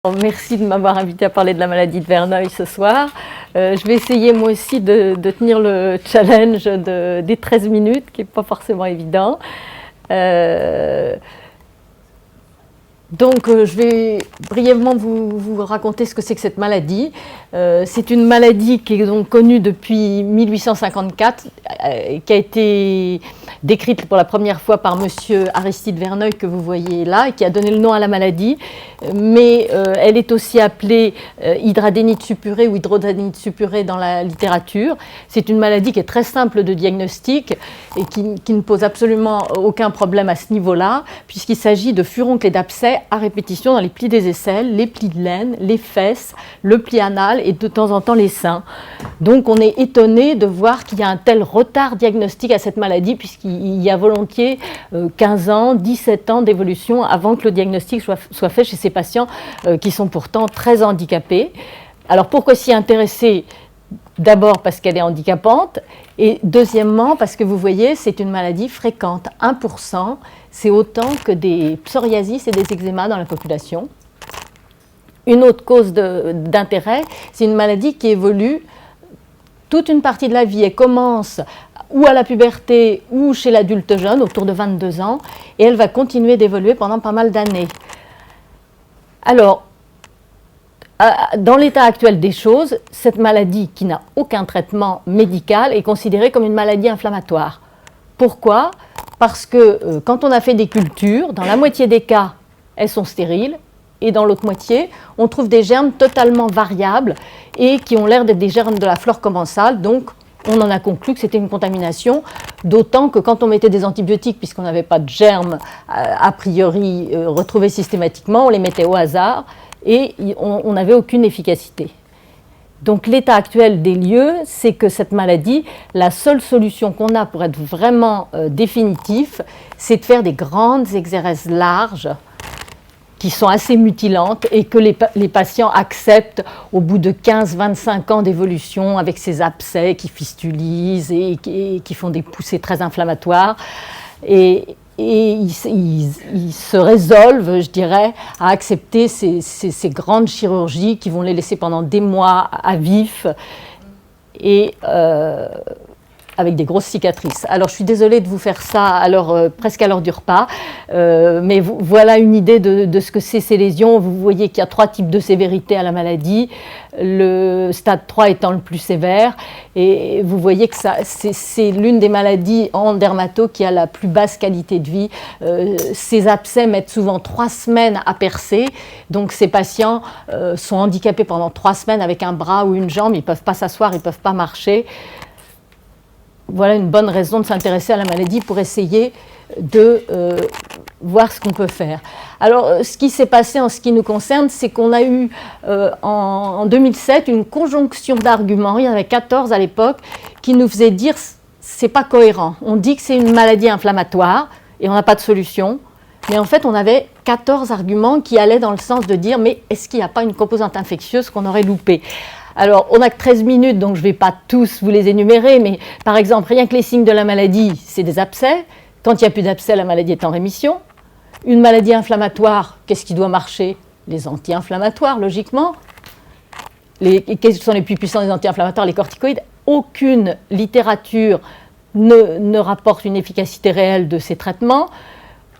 Merci de m'avoir invité à parler de la maladie de Verneuil ce soir. Je vais essayer moi aussi de tenir le challenge des 13 minutes, qui n'est pas forcément évident. Donc je vais brièvement vous raconter ce que c'est que cette maladie. C'est une maladie qui est donc connue depuis 1854, qui a été décrite pour la première fois par monsieur Aristide Verneuil, que vous voyez là, et qui a donné le nom à la maladie. Mais elle est aussi appelée hydradénite suppurée ou hydrodénite suppurée dans la littérature. C'est une maladie qui est très simple de diagnostic et qui ne pose absolument aucun problème à ce niveau-là, puisqu'il s'agit de furoncles et d'abcès à répétition dans les plis des aisselles, les plis de l'aine, les fesses, le pli anal et de temps en temps les seins. Donc on est étonné de voir qu'il y a un tel retard diagnostique à cette maladie, puisqu'il y a volontiers 15 ans, 17 ans d'évolution avant que le diagnostic soit fait chez ces patients qui sont pourtant très handicapés. Alors pourquoi s'y intéresser ? D'abord parce qu'elle est handicapante, et deuxièmement parce que vous voyez, c'est une maladie fréquente. 1%, c'est autant que des psoriasis et des eczémas dans la population. Une autre cause d'intérêt, c'est une maladie qui évolue toute une partie de la vie. Elle commence ou à la puberté ou chez l'adulte jeune, autour de 22 ans, et elle va continuer d'évoluer pendant pas mal d'années. Alors, dans l'état actuel des choses, cette maladie qui n'a aucun traitement médical est considérée comme une maladie inflammatoire. Pourquoi ? Parce que quand on a fait des cultures, dans la moitié des cas, elles sont stériles, et dans l'autre moitié, on trouve des germes totalement variables et qui ont l'air d'être des germes de la flore commensale. Donc, on en a conclu que c'était une contamination, d'autant que quand on mettait des antibiotiques, puisqu'on n'avait pas de germes a priori retrouvés systématiquement, on les mettait au hasard, et on n'avait aucune efficacité. Donc l'état actuel des lieux, c'est que cette maladie, la seule solution qu'on a pour être vraiment définitif, c'est de faire des grandes exérèses larges, qui sont assez mutilantes et que les patients acceptent au bout de 15-25 ans d'évolution avec ces abcès qui fistulisent et qui font des poussées très inflammatoires. Et ils se résolvent, je dirais, à accepter ces grandes chirurgies qui vont les laisser pendant des mois à vif et avec des grosses cicatrices. Alors je suis désolée de vous faire ça presque à l'heure du repas, mais voilà une idée de ce que c'est ces lésions. Vous voyez qu'il y a 3 types de sévérité à la maladie, le stade 3 étant le plus sévère, et vous voyez que c'est l'une des maladies en dermato qui a la plus basse qualité de vie. Ces abcès mettent souvent 3 semaines à percer, donc ces patients sont handicapés pendant 3 semaines avec un bras ou une jambe, ils ne peuvent pas s'asseoir, ils ne peuvent pas marcher. Voilà une bonne raison de s'intéresser à la maladie pour essayer de voir ce qu'on peut faire. Alors, ce qui s'est passé en ce qui nous concerne, c'est qu'on a eu en 2007 une conjonction d'arguments, il y en avait 14 à l'époque, qui nous faisaient dire c'est pas cohérent. On dit que c'est une maladie inflammatoire et on n'a pas de solution, mais en fait on avait 14 arguments qui allaient dans le sens de dire mais est-ce qu'il n'y a pas une composante infectieuse qu'on aurait loupée ? Alors, on n'a que 13 minutes, donc je ne vais pas tous vous les énumérer, mais par exemple, rien que les signes de la maladie, c'est des abcès. Quand il n'y a plus d'abcès, la maladie est en rémission. Une maladie inflammatoire, qu'est-ce qui doit marcher ? Les anti-inflammatoires, logiquement. Quels sont les plus puissants des anti-inflammatoires ? Les corticoïdes. Aucune littérature ne rapporte une efficacité réelle de ces traitements.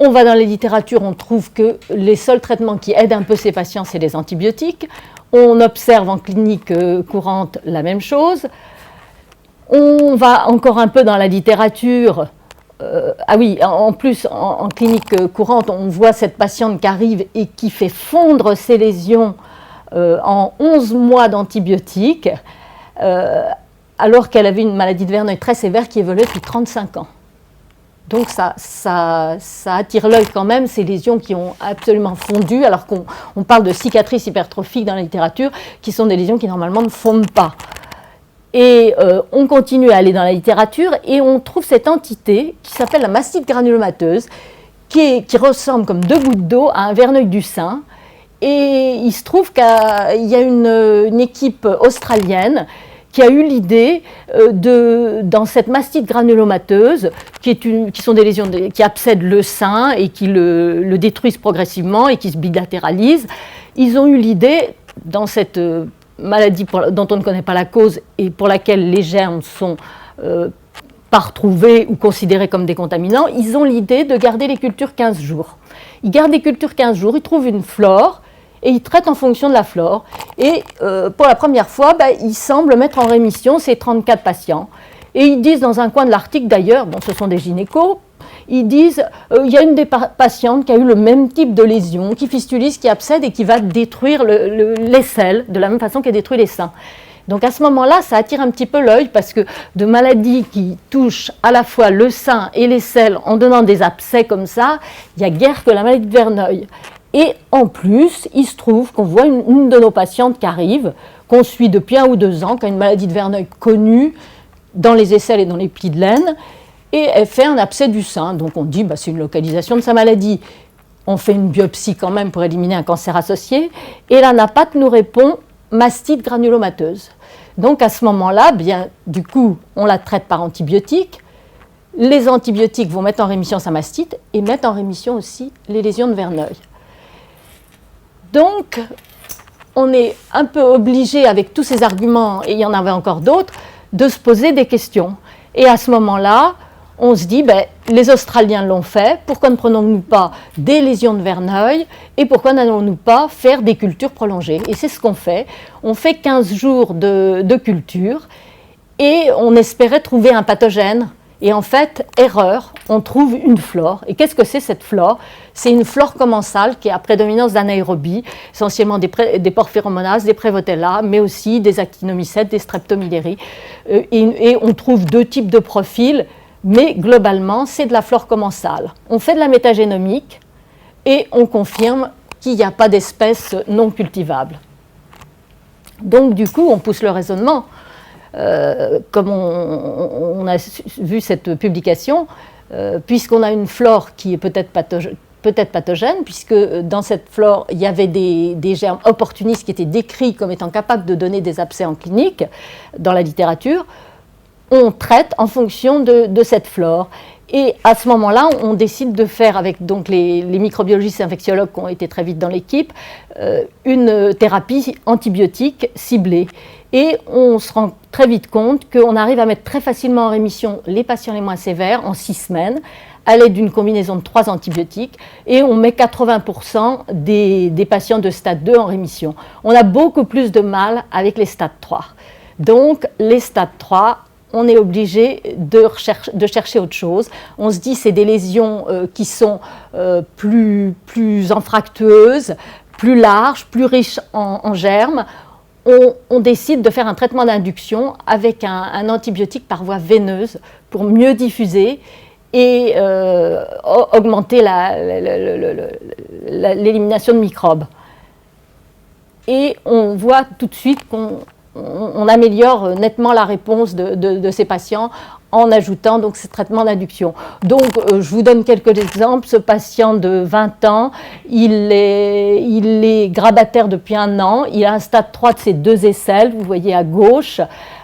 On va dans les littératures, on trouve que les seuls traitements qui aident un peu ces patients, c'est les antibiotiques. On observe en clinique courante la même chose. On va encore un peu dans la littérature. En plus, en clinique courante, on voit cette patiente qui arrive et qui fait fondre ses lésions en 11 mois d'antibiotiques, alors qu'elle avait une maladie de Verneuil très sévère qui évoluait depuis 35 ans. Donc ça attire l'œil quand même, ces lésions qui ont absolument fondu, alors qu'on parle de cicatrices hypertrophiques dans la littérature, qui sont des lésions qui normalement ne fondent pas. Et on continue à aller dans la littérature et on trouve cette entité qui s'appelle la mastite granulomateuse, qui ressemble comme 2 gouttes d'eau à un verneuil du sein. Et il se trouve qu'il y a une équipe australienne qui a eu l'idée dans cette mastite granulomateuse, qui sont des lésions qui abcèdent le sein et qui le détruisent progressivement et qui se bilatéralisent, ils ont eu l'idée, dans cette maladie dont on ne connaît pas la cause et pour laquelle les germes sont pas retrouvés ou considérés comme des contaminants, ils ont l'idée de garder les cultures 15 jours. Ils gardent les cultures 15 jours, ils trouvent une flore, et ils traitent en fonction de la flore. Et pour la première fois, ils semblent mettre en rémission ces 34 patients. Et ils disent dans un coin de l'article d'ailleurs, bon, ce sont des gynécos, ils disent il y a une des patientes qui a eu le même type de lésion, qui fistulise, qui abcède et qui va détruire l'aisselle de la même façon qu'elle détruit les seins. Donc à ce moment-là, ça attire un petit peu l'œil parce que de maladies qui touchent à la fois le sein et l'aisselle en donnant des abcès comme ça, il n'y a guère que la maladie de Verneuil. Et en plus, il se trouve qu'on voit une de nos patientes qui arrive, qu'on suit depuis 1 ou 2 ans, qui a une maladie de Verneuil connue dans les aisselles et dans les plis de laine, et elle fait un abcès du sein. Donc on dit c'est une localisation de sa maladie. On fait une biopsie quand même pour éliminer un cancer associé, et la NAPAT nous répond mastite granulomateuse. Donc à ce moment-là, du coup, on la traite par antibiotiques. Les antibiotiques vont mettre en rémission sa mastite et mettre en rémission aussi les lésions de Verneuil. Donc, on est un peu obligé, avec tous ces arguments, et il y en avait encore d'autres, de se poser des questions. Et à ce moment-là, on se dit, les Australiens l'ont fait, pourquoi ne prenons-nous pas des lésions de Verneuil et pourquoi n'allons-nous pas faire des cultures prolongées? Et c'est ce qu'on fait. On fait 15 jours de culture et on espérait trouver un pathogène. Et en fait, erreur, on trouve une flore. Et qu'est-ce que c'est cette flore? C'est une flore commensale qui est à prédominance d'anaérobie, essentiellement des porphyromonases, des prévotella, mais aussi des actinomycètes, des streptomyléries. Et on trouve 2 types de profils, mais globalement, c'est de la flore commensale. On fait de la métagénomique et on confirme qu'il n'y a pas d'espèces non cultivables. Donc, du coup, on pousse le raisonnement. Comme on a vu cette publication, puisqu'on a une flore qui est peut-être pathogène, puisque dans cette flore, il y avait des germes opportunistes qui étaient décrits comme étant capables de donner des abcès en clinique dans la littérature, on traite en fonction de cette flore. Et à ce moment-là, on décide de faire, avec donc les microbiologistes et infectiologues qui ont été très vite dans l'équipe, une thérapie antibiotique ciblée. Et on se rend très vite compte qu'on arrive à mettre très facilement en rémission les patients les moins sévères en 6 semaines, à l'aide d'une combinaison de 3 antibiotiques, et on met 80% des patients de stade 2 en rémission. On a beaucoup plus de mal avec les stades 3. Donc, les stades 3, on est obligé de chercher autre chose. On se dit c'est des lésions qui sont plus anfractueuses, plus larges, plus riches en germes. On décide de faire un traitement d'induction avec un antibiotique par voie veineuse pour mieux diffuser et augmenter l'élimination de microbes. Et on voit tout de suite qu'on améliore nettement la réponse de ces patients en ajoutant donc ces traitements d'induction. Donc, je vous donne quelques exemples. Ce patient de 20 ans, il est grabataire depuis 1 an. Il a un stade 3 de ses 2 aisselles, vous voyez à gauche.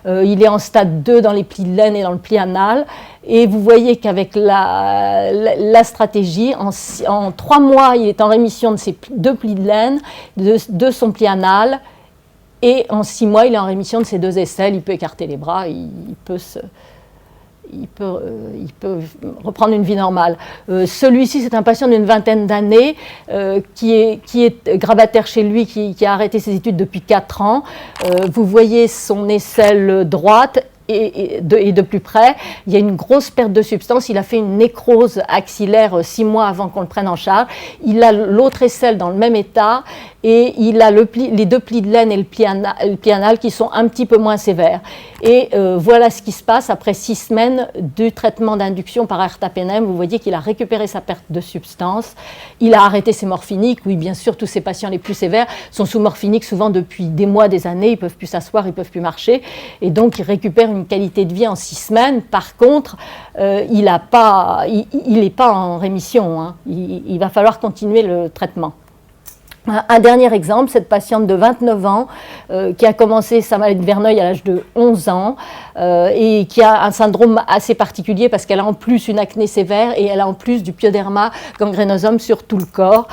Il est en stade 2 dans les plis de laine et dans le pli anal. Et vous voyez qu'avec la stratégie, en 3 mois, il est en rémission de ses 2 plis de laine, de son pli anal. Et en 6 mois, il est en rémission de ses 2 aisselles. Il peut écarter les bras, il peut reprendre une vie normale. Celui-ci, c'est un patient d'une 20aine d'années qui est grabataire chez lui, qui a arrêté ses études depuis 4 ans. Vous voyez son aisselle droite. Et de plus près, il y a une grosse perte de substance. Il a fait une nécrose axillaire 6 mois avant qu'on le prenne en charge. Il a l'autre aisselle dans le même état et il a les 2 plis de laine et le pli anal qui sont un petit peu moins sévères. Et voilà ce qui se passe après 6 semaines du traitement d'induction par ertapenem. Vous voyez qu'il a récupéré sa perte de substance. Il a arrêté ses morphiniques. Oui, bien sûr, tous ces patients les plus sévères sont sous morphiniques souvent depuis des mois, des années. Ils ne peuvent plus s'asseoir, ils ne peuvent plus marcher. Et donc, ils récupèrent une qualité de vie en 6 semaines. Par contre, il n'est pas en rémission. Hein. Il va falloir continuer le traitement. Un dernier exemple, cette patiente de 29 ans qui a commencé sa maladie de Verneuil à l'âge de 11 ans et qui a un syndrome assez particulier parce qu'elle a en plus une acné sévère et elle a en plus du pyoderma gangrenosum sur tout le corps.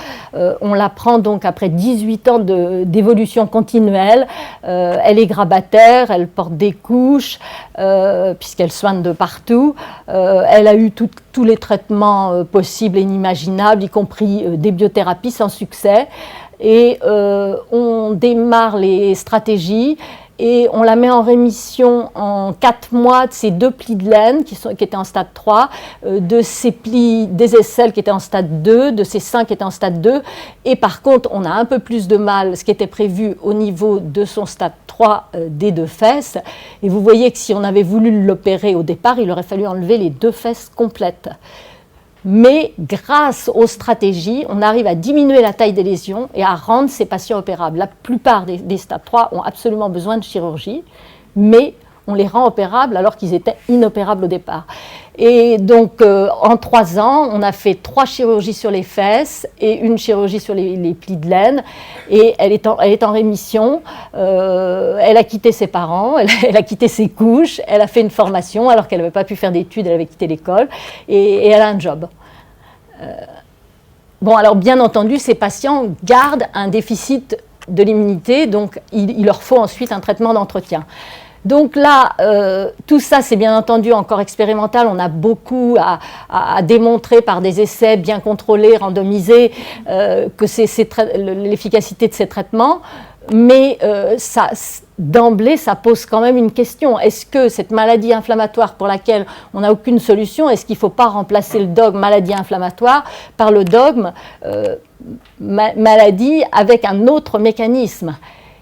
On la prend donc après 18 ans d'évolution continuelle. Elle est grabataire, elle porte des couches puisqu'elle soigne de partout. Elle a eu tous les traitements possibles et inimaginables, y compris des biothérapies sans succès. Et on démarre les stratégies et on la met en rémission en 4 mois de ces 2 plis de laine qui étaient en stade 3, de ces plis des aisselles qui étaient en stade 2, de ces seins qui étaient en stade 2. Et par contre, on a un peu plus de mal, ce qui était prévu au niveau de son stade 3 des 2 fesses. Et vous voyez que si on avait voulu l'opérer au départ, il aurait fallu enlever les 2 fesses complètes. Mais grâce aux stratégies, on arrive à diminuer la taille des lésions et à rendre ces patients opérables. La plupart des stades 3 ont absolument besoin de chirurgie, mais on les rend opérables alors qu'ils étaient inopérables au départ. Et donc, en 3 ans, on a fait 3 chirurgies sur les fesses et une chirurgie sur les plis de laine. Et elle est en rémission. Elle a quitté ses parents, elle a quitté ses couches, elle a fait une formation alors qu'elle n'avait pas pu faire d'études, elle avait quitté l'école et elle a un job. Bon, alors bien entendu, ces patients gardent un déficit de l'immunité, donc il leur faut ensuite un traitement d'entretien. Donc là, tout ça, c'est bien entendu encore expérimental. On a beaucoup à démontrer par des essais bien contrôlés, randomisés, que c'est l'efficacité de ces traitements. Mais d'emblée, ça pose quand même une question. Est-ce que cette maladie inflammatoire pour laquelle on n'a aucune solution, est-ce qu'il ne faut pas remplacer le dogme maladie inflammatoire par le dogme maladie avec un autre mécanisme?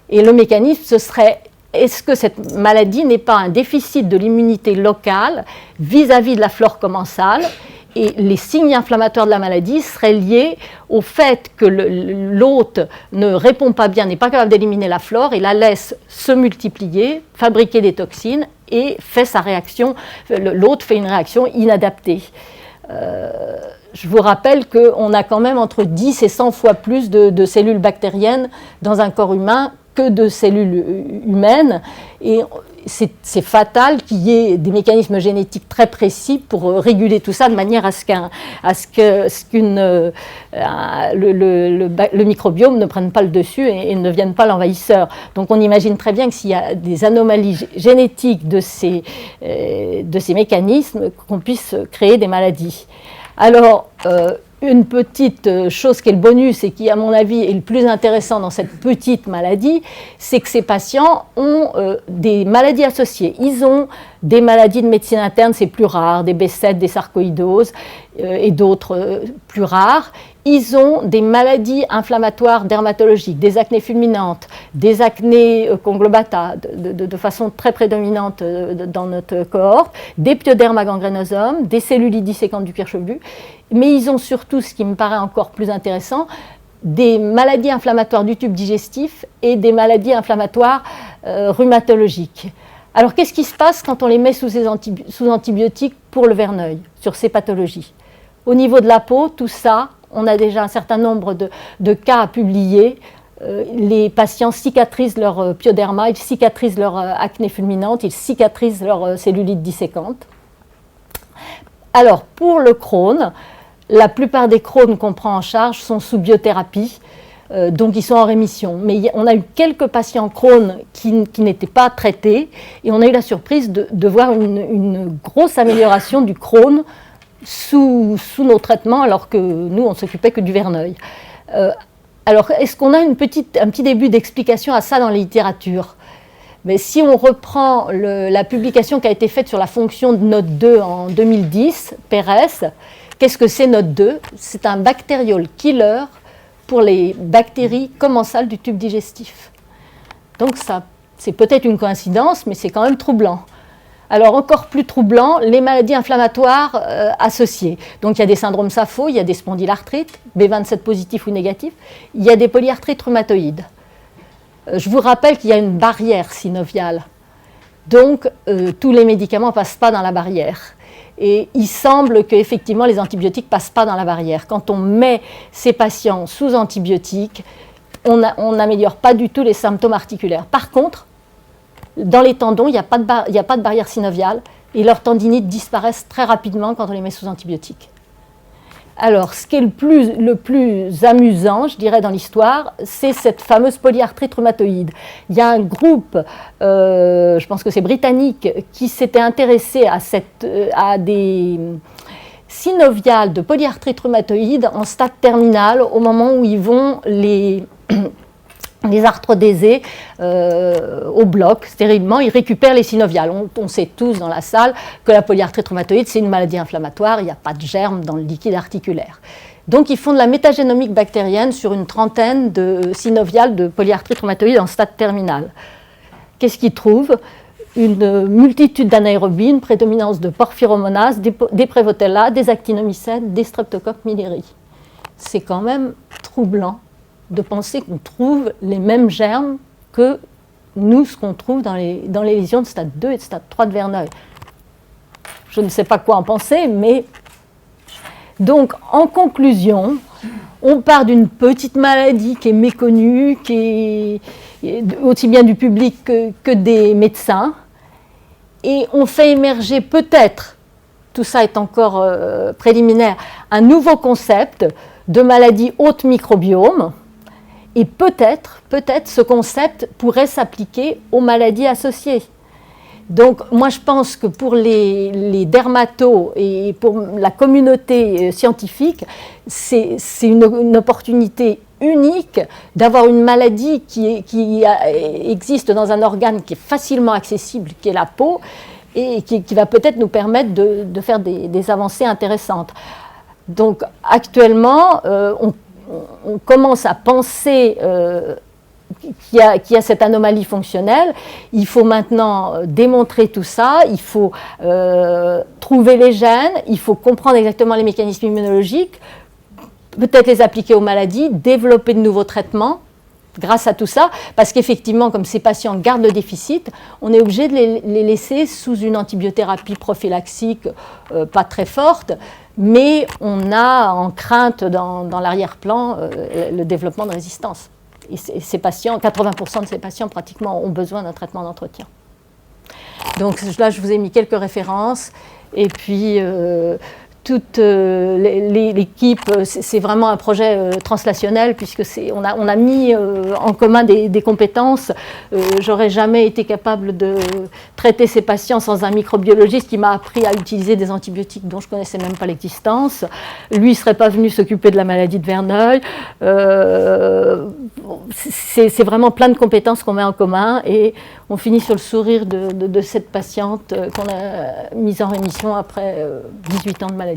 Et le mécanisme, ce serait: est-ce que cette maladie n'est pas un déficit de l'immunité locale vis-à-vis de la flore commensale? Et les signes inflammatoires de la maladie seraient liés au fait que l'hôte ne répond pas bien, n'est pas capable d'éliminer la flore et la laisse se multiplier, fabriquer des toxines et fait sa réaction. L'hôte fait une réaction inadaptée. Je vous rappelle qu'on a quand même entre 10 et 100 fois plus de cellules bactériennes dans un corps humain que de cellules humaines, et c'est fatal qu'il y ait des mécanismes génétiques très précis pour réguler tout ça de manière à ce que le microbiome ne prenne pas le dessus et ne devienne pas l'envahisseur. Donc on imagine très bien que s'il y a des anomalies génétiques de ces mécanismes, qu'on puisse créer des maladies. Alors, une petite chose qui est le bonus et qui, à mon avis, est le plus intéressant dans cette petite maladie, c'est que ces patients ont des maladies associées. Ils ont des maladies de médecine interne, c'est plus rare, des B7, des sarcoïdoses et d'autres plus rares. Ils ont des maladies inflammatoires dermatologiques, des acnées fulminantes, des acnées conglobata de façon très prédominante dans notre cohorte, des pyoderma gangrenosum, des cellulites disséquantes du cuir chevelu, mais ils ont surtout, ce qui me paraît encore plus intéressant, des maladies inflammatoires du tube digestif et des maladies inflammatoires rhumatologiques. Alors qu'est-ce qui se passe quand on les met sous antibiotiques pour le verneuil, sur ces pathologies? Au niveau de la peau, tout ça, on a déjà un certain nombre de cas à publier. Les patients cicatrisent leur pyoderma, ils cicatrisent leur acné fulminante, ils cicatrisent leur cellulite disséquante. Alors, pour le Crohn, la plupart des Crohn qu'on prend en charge sont sous biothérapie, donc ils sont en rémission. Mais on a eu quelques patients Crohn qui n'étaient pas traités, et on a eu la surprise de voir une grosse amélioration du Crohn sous nos traitements, alors que nous, on ne s'occupait que du verneuil. Alors, est-ce qu'on a un petit début d'explication à ça dans la littérature? Mais si on reprend la publication qui a été faite sur la fonction de NOD2 en 2010, Pérez, qu'est-ce que c'est NOD2? C'est un bactériole killer pour les bactéries commensales du tube digestif. Donc ça, c'est peut-être une coïncidence, mais c'est quand même troublant. Alors encore plus troublant, les maladies inflammatoires associées. Donc il y a des syndromes SAPHO, il y a des spondylarthrites, B27 positifs ou négatifs, il y a des polyarthrites rhumatoïdes. Je vous rappelle qu'il y a une barrière synoviale. Donc tous les médicaments ne passent pas dans la barrière. Et il semble qu'effectivement les antibiotiques ne passent pas dans la barrière. Quand on met ces patients sous antibiotiques, on n'améliore pas du tout les symptômes articulaires. Par contre, dans les tendons, il n'y a pas de barrière synoviale et leurs tendinites disparaissent très rapidement quand on les met sous antibiotiques. Alors, ce qui est le plus amusant, je dirais, dans l'histoire, c'est cette fameuse polyarthrite rhumatoïde. Il y a un groupe, je pense que c'est britannique, qui s'était intéressé à des synoviales de polyarthrite rhumatoïde en stade terminal, au moment où ils vont les arthrodéser au bloc, stérilement, ils récupèrent les synoviales. On sait tous dans la salle que la polyarthrite rhumatoïde, c'est une maladie inflammatoire, il n'y a pas de germes dans le liquide articulaire. Donc ils font de la métagénomique bactérienne sur une trentaine de synoviales de polyarthrite rhumatoïde en stade terminal. Qu'est-ce qu'ils trouvent? Une multitude d'anaérobies, une prédominance de porphyromonas, des Prevotella, des actinomycètes, des Streptococcus miliarii. C'est quand même troublant de penser qu'on trouve les mêmes germes que nous, ce qu'on trouve dans les lésions de stade 2 et de stade 3 de Verneuil. Je ne sais pas quoi en penser, mais... Donc, en conclusion, on part d'une petite maladie qui est méconnue, qui est aussi bien du public que des médecins, et on fait émerger peut-être, tout ça est encore préliminaire, un nouveau concept de maladie haute microbiome. Et peut-être ce concept pourrait s'appliquer aux maladies associées. Donc moi je pense que pour les dermatos et pour la communauté scientifique, c'est une opportunité unique d'avoir une maladie qui existe dans un organe qui est facilement accessible, qui est la peau, et qui va peut-être nous permettre de faire des avancées intéressantes. Donc actuellement, on commence à penser qu'il y a cette anomalie fonctionnelle. Il faut maintenant démontrer tout ça, il faut trouver les gènes, il faut comprendre exactement les mécanismes immunologiques, peut-être les appliquer aux maladies, développer de nouveaux traitements grâce à tout ça, parce qu'effectivement, comme ces patients gardent le déficit, on est obligé de les laisser sous une antibiothérapie prophylaxique pas très forte, mais on a en crainte dans l'arrière-plan le développement de résistance. Et ces patients, 80% de ces patients pratiquement ont besoin d'un traitement d'entretien. Donc là, je vous ai mis quelques références, et puis toute l'équipe, c'est vraiment un projet translationnel, puisque on a mis en commun des compétences. J'aurais jamais été capable de traiter ces patients sans un microbiologiste qui m'a appris à utiliser des antibiotiques dont je connaissais même pas l'existence. Lui ne serait pas venu s'occuper de la maladie de Verneuil. C'est vraiment plein de compétences qu'on met en commun, et on finit sur le sourire de cette patiente qu'on a mise en rémission après 18 ans de maladie.